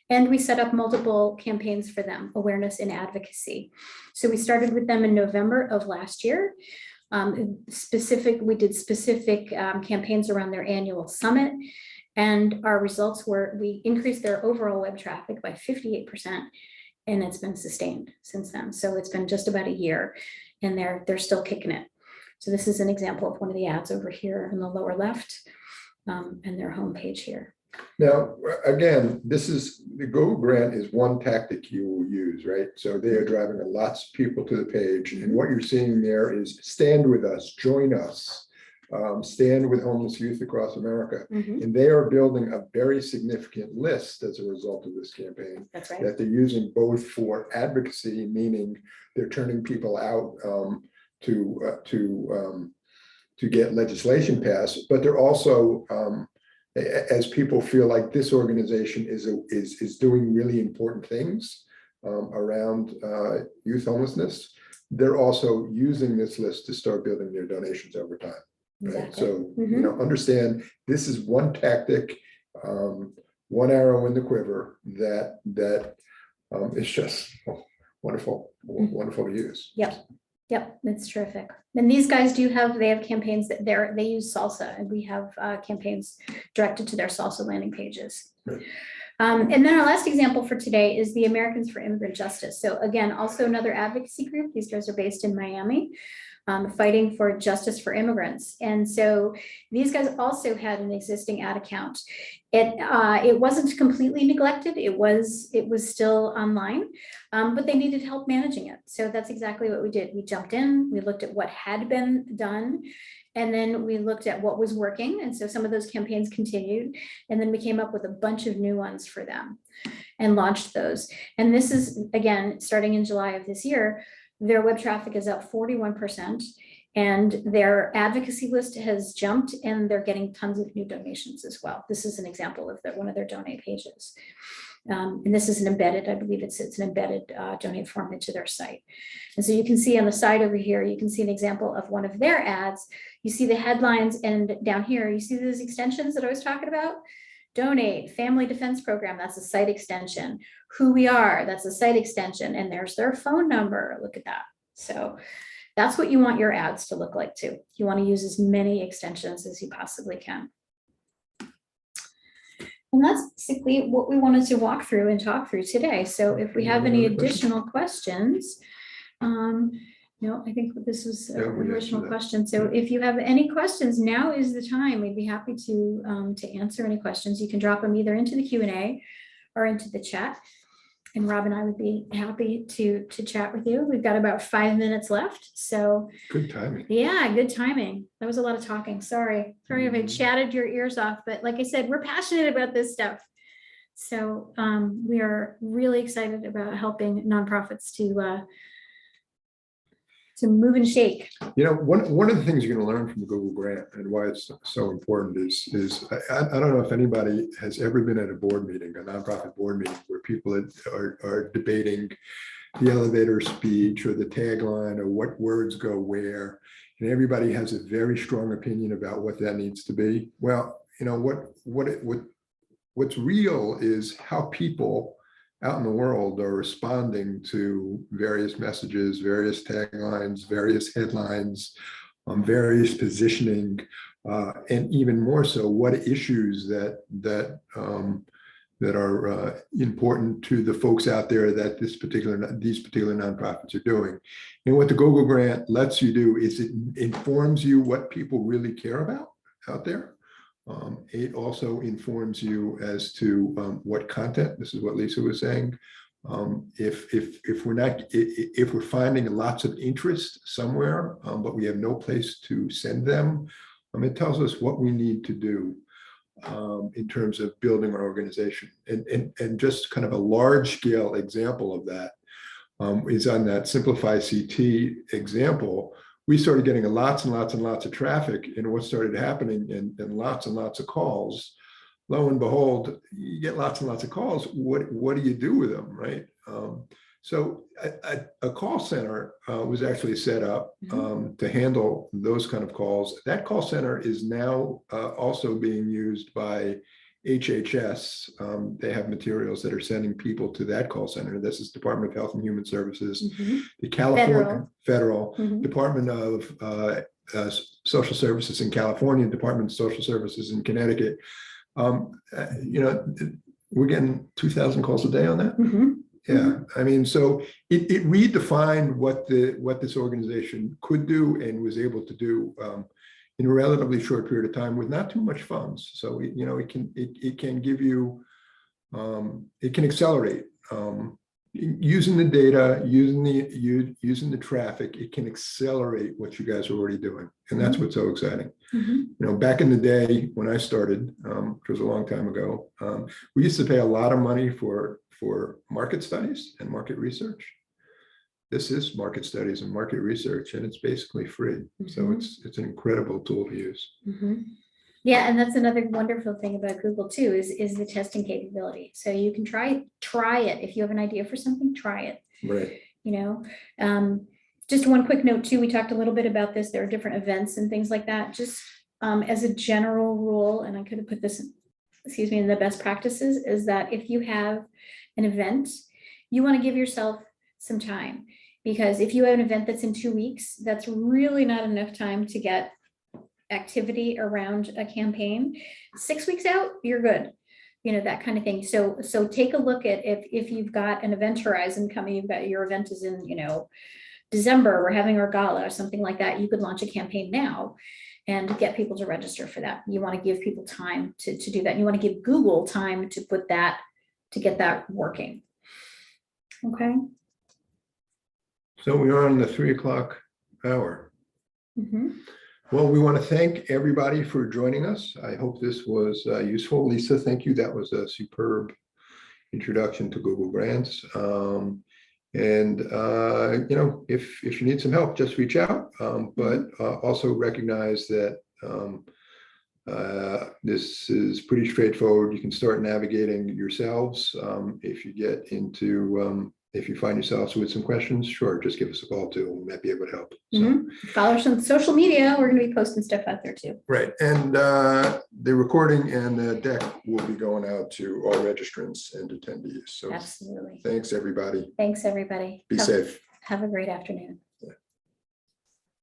and we set up multiple campaigns for them, awareness and advocacy. So we started with them in November of last year. We did specific campaigns around their annual summit, and our results were, we increased their overall web traffic by 58%, and it's been sustained since then. So it's been just about a year, and they're still kicking it. So this is an example of one of the ads over here in the lower left, and their homepage here. Now, again, the Google Grant is one tactic you will use, right? So they are driving lots of people to the page. And what you're seeing there is stand with us, join us, stand with homeless youth across America. And they are building a very significant list as a result of this campaign. That's right. That they're using both for advocacy, meaning they're turning people out to get legislation passed, but they're also, as people feel like this organization is doing really important things around youth homelessness, they're also using this list to start building their donations over time. Right? Exactly. So understand this is one tactic, one arrow in the quiver that is just wonderful to use. Yep, that's terrific. And these guys they have campaigns that they use Salsa, and we have campaigns directed to their Salsa landing pages. Right. And then our last example for today is the Americans for Immigrant Justice. So again, also another advocacy group. These guys are based in Miami, fighting for justice for immigrants. And so these guys also had an existing ad account. It wasn't completely neglected. It was still online, but they needed help managing it. So that's exactly what we did. We jumped in, we looked at what had been done, and then we looked at what was working. And so some of those campaigns continued, and then we came up with a bunch of new ones for them and launched those. And this is, again, starting in July of this year, their web traffic is up 41%, and their advocacy list has jumped, and they're getting tons of new donations as well. This is an example of one of their donate pages. And this is an embedded, I believe it's an embedded donate form into their site. And so you can see on the side over here, you can see an example of one of their ads. You see the headlines, and down here, you see those extensions that I was talking about? Donate, Family Defense Program, that's a site extension. Who We Are, that's a site extension. And there's their phone number, look at that. So that's what you want your ads to look like too. You want to use as many extensions as you possibly can. And that's basically what we wanted to walk through and talk through today. So if we have any additional questions, no, I think this was an additional question. So if you have any questions, now is the time. We'd be happy to answer any questions. You can drop them either into the Q&A or into the chat. And Rob and I would be happy to chat with you. We've got about 5 minutes left. So good timing. Yeah, good timing. That was a lot of talking. Sorry if I chatted your ears off, but like I said, we're passionate about this stuff. So we are really excited about helping nonprofits to move and shake. You know, one of the things you're going to learn from the Google Grant and why it's so important is I don't know if anybody has ever been at a board meeting, a nonprofit board meeting, where people are debating the elevator speech or the tagline or what words go where, and everybody has a very strong opinion about what that needs to be. Well, what's real is how people out in the world are responding to various messages, various taglines, various headlines, various positioning, and even more so, what issues that are important to the folks out there that these particular nonprofits are doing. And what the Google grant lets you do is it informs you what people really care about out there. It also informs you as to what content. This is what Lisa was saying. If we're finding lots of interest somewhere, but we have no place to send them, it tells us what we need to do in terms of building our organization. And just kind of a large scale example of that is on that Simplify CT example. We started getting lots and lots and lots of traffic, and what started happening and lots and lots of calls. Lo and behold, you get lots and lots of calls. What do you do with them, right? So a call center was actually set up to handle those kind of calls. That call center is now also being used by HHS. They have materials that are sending people to that call center. This is Department of Health and Human Services, the California Federal Department of Social Services in California, Department of Social Services in Connecticut. We're getting 2,000 calls a day on that. Yeah, I mean, so it redefined what this organization could do and was able to do in a relatively short period of time with not too much funds. So it can give you, it can accelerate using the data, using the traffic. It can accelerate what you guys are already doing, and that's what's so exciting. Back in the day when I started, which was a long time ago, we used to pay a lot of money for market studies and market research. This is market studies and market research, and it's basically free. So it's an incredible tool to use. Yeah, and that's another wonderful thing about Google too, is the testing capability. So you can try it. If you have an idea for something, try it. Right. Just one quick note too, we talked a little bit about this. There are different events and things like that. Just as a general rule, and I could have put this, in the best practices, is that if you have an event, you want to give yourself some time, because if you have an event that's in 2 weeks, that's really not enough time to get activity around a campaign. 6 weeks out, you're good, that kind of thing. So take a look at if you've got an event horizon coming, you've got your event is in, December, we're having our gala or something like that. You could launch a campaign now and get people to register for that. You want to give people time to do that. You want to give Google time to put that, to get that working. Okay. So we are on the 3 o'clock hour. Well, we want to thank everybody for joining us. I hope this was useful. Lisa, thank you. That was a superb introduction to Google Grants. If you need some help, just reach out. But also recognize that this is pretty straightforward. You can start navigating yourselves. If you find yourselves with some questions, sure, just give us a call too. We might be able to help. So, follow us on social media. We're going to be posting stuff out there too. Right. And the recording and the deck will be going out to all registrants and attendees. So absolutely. Thanks, everybody. Thanks, everybody. Be safe. Have a great afternoon.